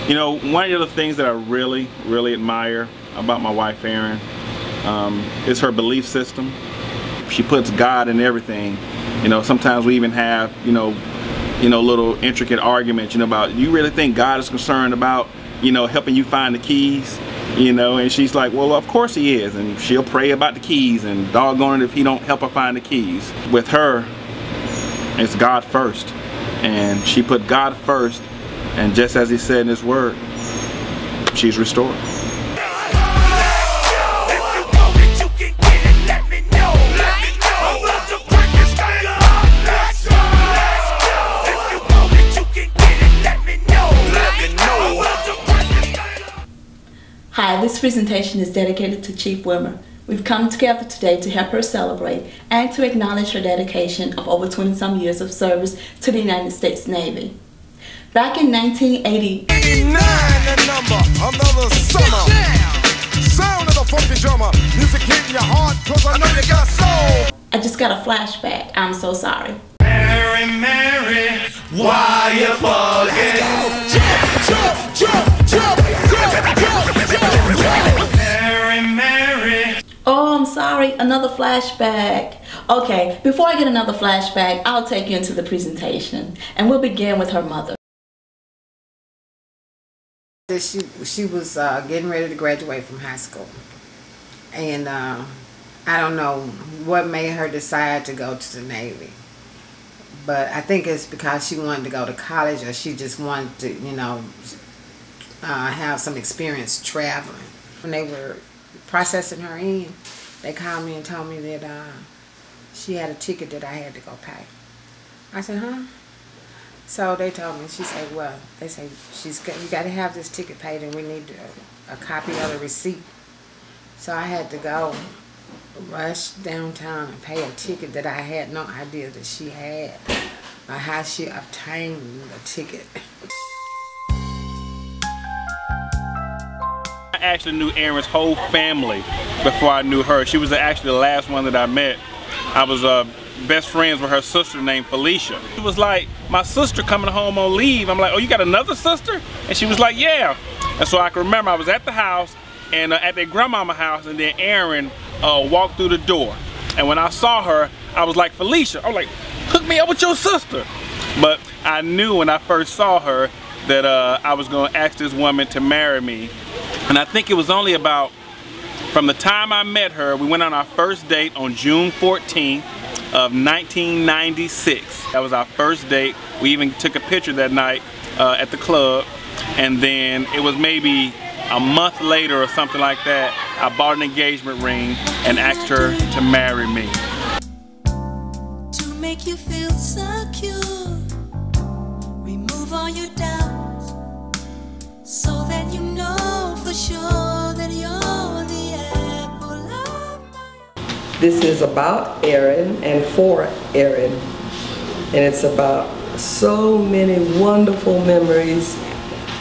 You know, one of the things that I really admire about my wife, Erin, is her belief system. She puts God in everything. You know, sometimes we even have, you know, little intricate arguments, you know, about, you really think God is concerned about, you know, helping you find the keys? You know, and she's like, well, of course he is. And she'll pray about the keys, and doggone it if he don't help her find the keys. With her, it's God first. And she put God first, and just as he said in his word, she's restored. Hi, this presentation is dedicated to Chief Wilmer. We've come together today to help her celebrate and to acknowledge her dedication of over 20-some years of service to the United States Navy. Back in 1980, 89 the number, another summer. Sound of the funky drummer, music hitting your heart, cause I know you got soul. I just got a flashback. I'm so sorry. Mary, Mary, why you bugging? Jump, jump, jump, jump, jump, jump, jump. Mary, Mary. Oh, I'm sorry, another flashback. Okay, before I get another flashback, I'll take you into the presentation, and we'll begin with her mother. She was getting ready to graduate from high school, and I don't know what made her decide to go to the Navy, but I think it's because she wanted to go to college, or she just wanted to, you know, have some experience traveling. When they were processing her in, they called me and told me that she had a ticket that I had to go pay. I said, huh? So they told me, she said, well, they say, you got to have this ticket paid, and we need a copy of the receipt. So I had to go rush downtown and pay a ticket that I had no idea that she had, or how she obtained the ticket. I actually knew Erin's whole family before I knew her. She was actually the last one that I met. I was best friends with her sister named Felicia. It was like my sister coming home on leave. I'm like, oh, you got another sister? And she was like, yeah. And so I can remember I was at the house, and at their grandmama house, and then Erin walked through the door. And when I saw her, I was like, Felicia. I was like, hook me up with your sister. But I knew when I first saw her that I was going to ask this woman to marry me. And I think it was only about, from the time I met her, we went on our first date on June 14th of 1996. That was our first date. We even took a picture that night at the club. And then it was maybe a month later or something like that, I bought an engagement ring and asked her to marry me. To make you feel secure, remove all your doubts, so that you know for sure that you're the apple of my... This is about Erin and for Erin, and it's about so many wonderful memories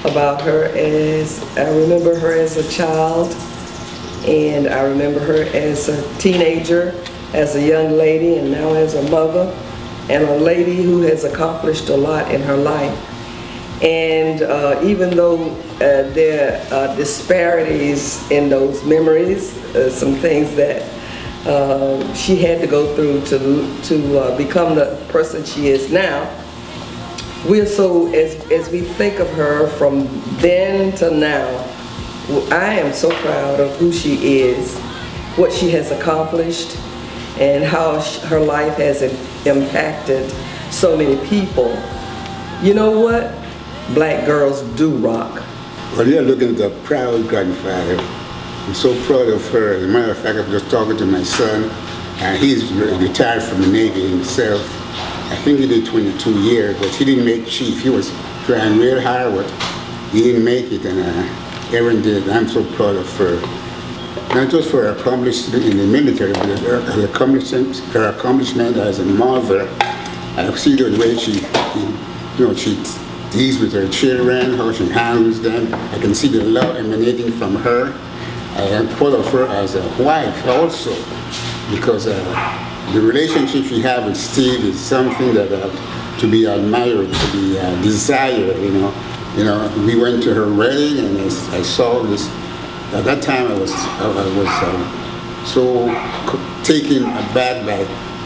about her. As I remember her as a child, and I remember her as a teenager, as a young lady, and now as a mother, and a lady who has accomplished a lot in her life. And even though there are disparities in those memories, some things that she had to go through to become the person she is now, we're so, as we think of her from then to now, I am so proud of who she is, what she has accomplished, and how her life has impacted so many people. You know what? Black girls do rock. Well, you're looking at a proud grandfather. I'm so proud of her. As a matter of fact, I was just talking to my son, and he's retired from the Navy himself. I think he did 22 years, but he didn't make chief. He was trying real hard, but he didn't make it, and Erin did. I'm so proud of her. Not just for her accomplishment in the military, but her accomplishment as a mother. I see the way she deals with her children, how she handles them. I can see the love emanating from her. I am proud of her as a wife also, because the relationship she has with Steve is something that to be admired, to be desired, you know. You know, we went to her wedding, and I saw this. At that time, I was so taken aback by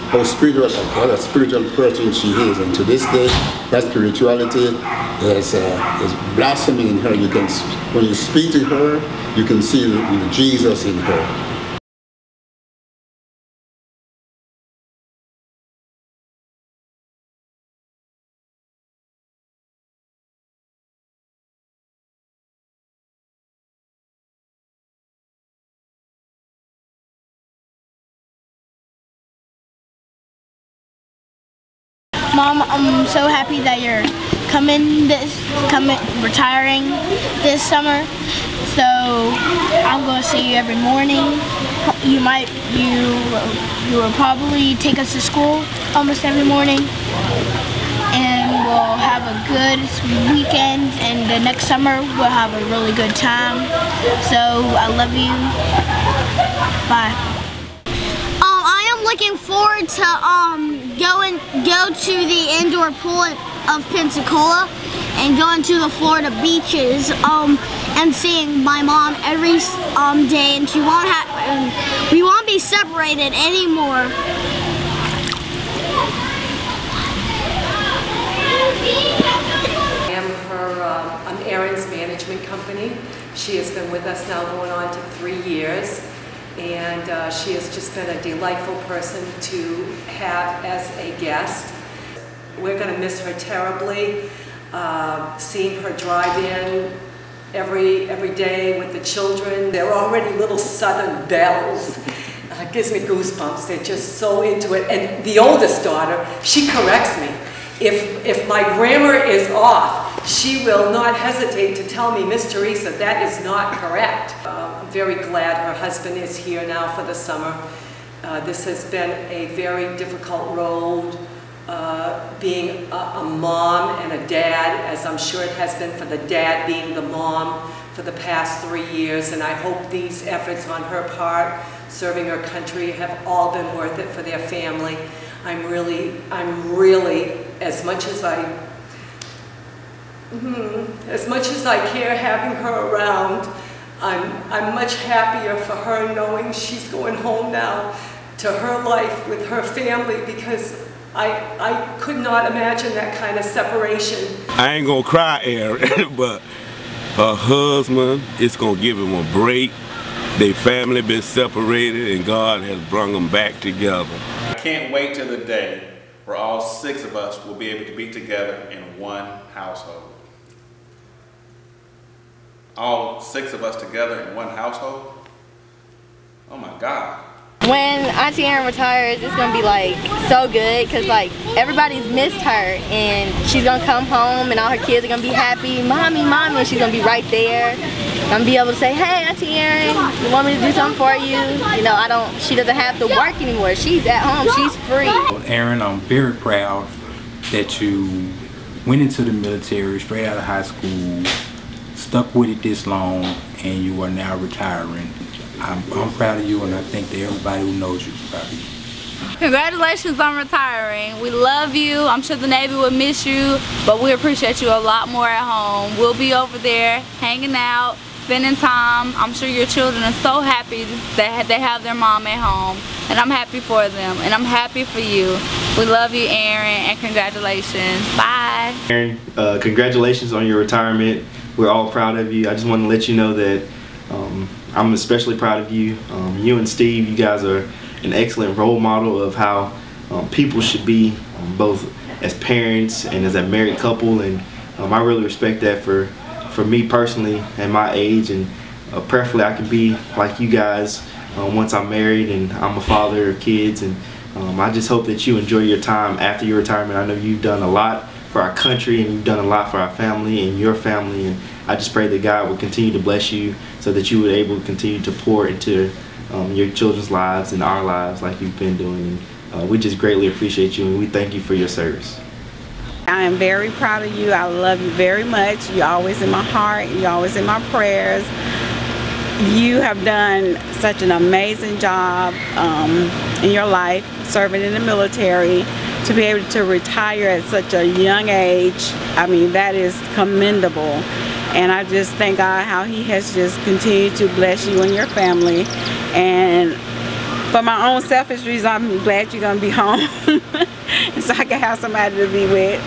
how spiritual, what a spiritual person she is, and to this day, that spirituality is blossoming in her. You can, when you speak to her, you can see the Jesus in her. Mom, I'm so happy that you're retiring this summer. So I'm going to see you every morning. You will probably take us to school almost every morning, and we'll have a good weekend. And the next summer we'll have a really good time. So I love you. Bye. Looking forward to go to the indoor pool of Pensacola and going to the Florida beaches and seeing my mom every day, and we won't be separated anymore. I'm Erin's management company. She has been with us now going on to 3 years. And she has just been a delightful person to have as a guest. We're going to miss her terribly. Seeing her drive in every day with the children. They're already little Southern belles. It gives me goosebumps. They're just so into it. And the oldest daughter, she corrects me. If my grammar is off, she will not hesitate to tell me, Miss Teresa, that is not correct. I'm very glad her husband is here now for the summer. This has been a very difficult road, being a mom and a dad, as I'm sure it has been for the dad being the mom for the past 3 years. And I hope these efforts on her part, serving her country, have all been worth it for their family. I'm really, as much as I care having her around, I'm much happier for her knowing she's going home now to her life with her family, because I could not imagine that kind of separation. I ain't gonna cry, Erin, but her husband, it's gonna give him a break. Their family been separated, and God has brought them back together. I can't wait till the day where all 6 of us will be able to be together in one household. All 6 of us together in one household? Oh my God. When Auntie Erin retires, it's gonna be like so good, cause like everybody's missed her, and she's gonna come home and all her kids are gonna be happy, mommy, mommy, and she's gonna be right there. I'm gonna be able to say, hey Auntie Erin, you want me to do something for you? You know, she doesn't have to work anymore. She's at home, she's free. Erin, I'm very proud that you went into the military straight out of high school, stuck with it this long, and you are now retiring. I'm proud of you, and I think that everybody who knows you is proud of you. Congratulations on retiring. We love you. I'm sure the Navy will miss you, but we appreciate you a lot more at home. We'll be over there hanging out, spending time. I'm sure your children are so happy that they have their mom at home, and I'm happy for them, and I'm happy for you. We love you, Erin, and congratulations. Bye. Erin, congratulations on your retirement. We're all proud of you. I just want to let you know that I'm especially proud of you. You and Steve, you guys are an excellent role model of how people should be, both as parents and as a married couple, and I really respect that for me personally at my age, and preferably I can be like you guys once I'm married and I'm a father of kids, and I just hope that you enjoy your time after your retirement. I know you've done a lot for our country, and you've done a lot for our family and your family, and I just pray that God will continue to bless you so that you would able to continue to pour into your children's lives and our lives like you've been doing. And we just greatly appreciate you, and we thank you for your service. I am very proud of you. I love you very much. You're always in my heart. You're always in my prayers. You have done such an amazing job in your life, serving in the military, to be able to retire at such a young age, I mean, that is commendable. And I just thank God how He has just continued to bless you and your family. And for my own selfish reason, I'm glad you're going to be home so I can have somebody to be with.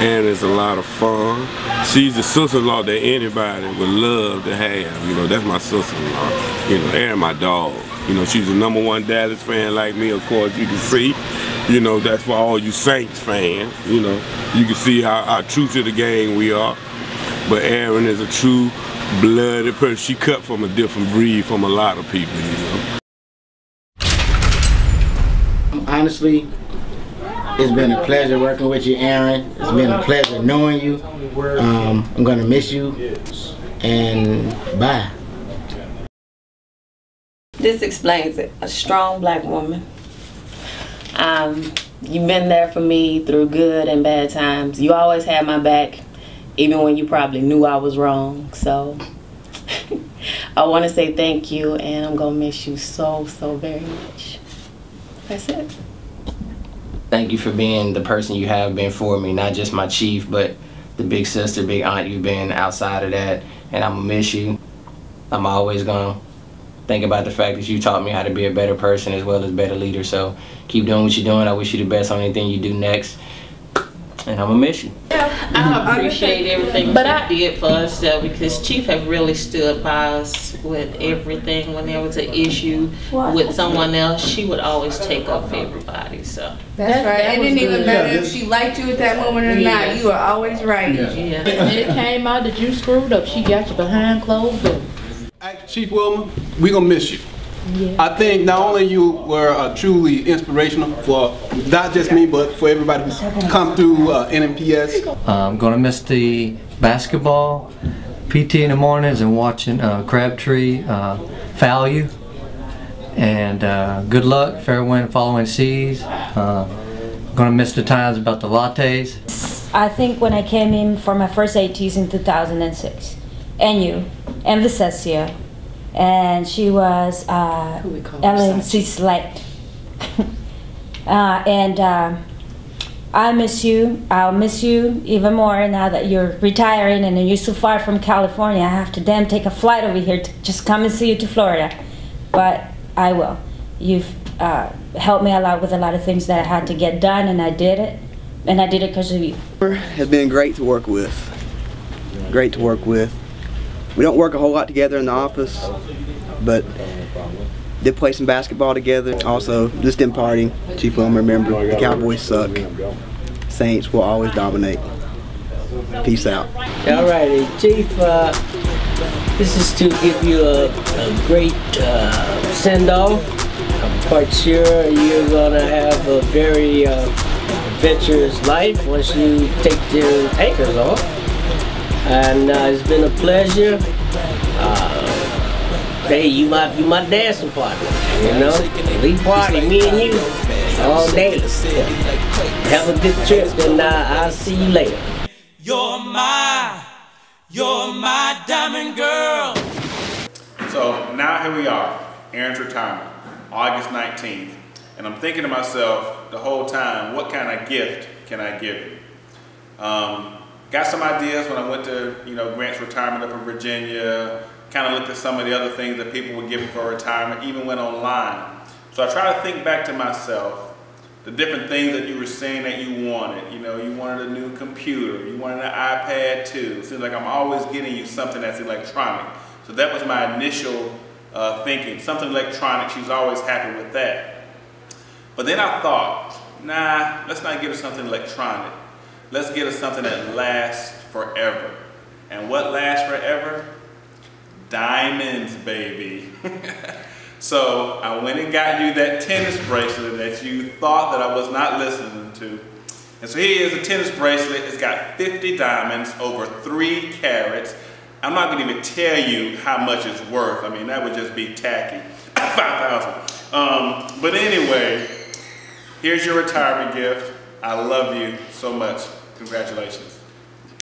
And it's a lot of fun. She's the sister-in-law that anybody would love to have. You know, that's my sister-in-law. You know, and my dog. You know, she's the #1 Dallas fan like me, of course, you can see. You know, that's for all you Saints fans. You know, you can see how true to the game we are. But Erin is a true blooded person. She cut from a different breed from a lot of people, you know. Honestly, it's been a pleasure working with you, Erin. It's been a pleasure knowing you. I'm gonna miss you, and bye. This explains it. A strong black woman. You've been there for me through good and bad times. You always had my back, even when you probably knew I was wrong. So I want to say thank you, and I'm gonna miss you so very much. That's it. Thank you for being the person you have been for me, not just my chief, but the big sister, big aunt you've been outside of that. And I'm gonna miss you. I'm always gonna think about the fact that you taught me how to be a better person as well as better leader. So keep doing what you're doing. I wish you the best on anything you do next. And I'm gonna miss you. I appreciate everything Chief did for us, because Chief have really stood by us with everything. When there was an issue with someone else, she would always take up for everybody. So that's right. It didn't even matter if she liked you at that moment or not. You were always right. Yeah. And it came out that you screwed up. She got you behind closed doors. Chief Wilmer, we're gonna miss you. Yeah. I think not only you were truly inspirational for not just me, but for everybody who's come through NMPS. I'm gonna miss the basketball, PT in the mornings, and watching Crabtree foul you. And good luck, fair wind following seas. Gonna miss the times about the lattes. I think when I came in for my first ATs in 2006, and you, and Vicesia, and she was LNC Select. I miss you. I'll miss you even more now that you're retiring and you're so far from California. I have to take a flight over here to just come and see you to Florida. But I will. You've helped me a lot with a lot of things that I had to get done, and I did it. And I did it because of you. It has been great to work with. Great to work with. We don't work a whole lot together in the office, but did play some basketball together. Also, just in party, Chief Wilmer, remember, the Cowboys suck. Saints will always dominate. Peace out. Alrighty, Chief, this is to give you a great send-off. I'm quite sure you're gonna have a very adventurous life once you take your anchors off. And it's been a pleasure. Hey, you my dancing partner, you know? We party, me and you, all day. Have a good trip, and I'll see you later. You're my diamond girl. So now here we are, Erin's retirement, August 19th. And I'm thinking to myself the whole time, what kind of gift can I give you? Got some ideas when I went to, Grant's retirement up in Virginia, kind of looked at some of the other things that people were giving for retirement, even went online. So I try to think back to myself, the different things that you were saying that you wanted. You wanted a new computer, you wanted an iPad too. It seems like I'm always getting you something that's electronic. So that was my initial thinking, something electronic. She's always happy with that. But then I thought, nah, let's not get her something electronic. Let's get her something that lasts forever. And what lasts forever? Diamonds, baby. So I went and got you that tennis bracelet that you thought that I was not listening to. And so here is a tennis bracelet. It's got 50 diamonds over 3 carats. I'm not gonna even tell you how much it's worth. I mean, that would just be tacky. 5,000. But anyway, here's your retirement gift. I love you so much. Congratulations.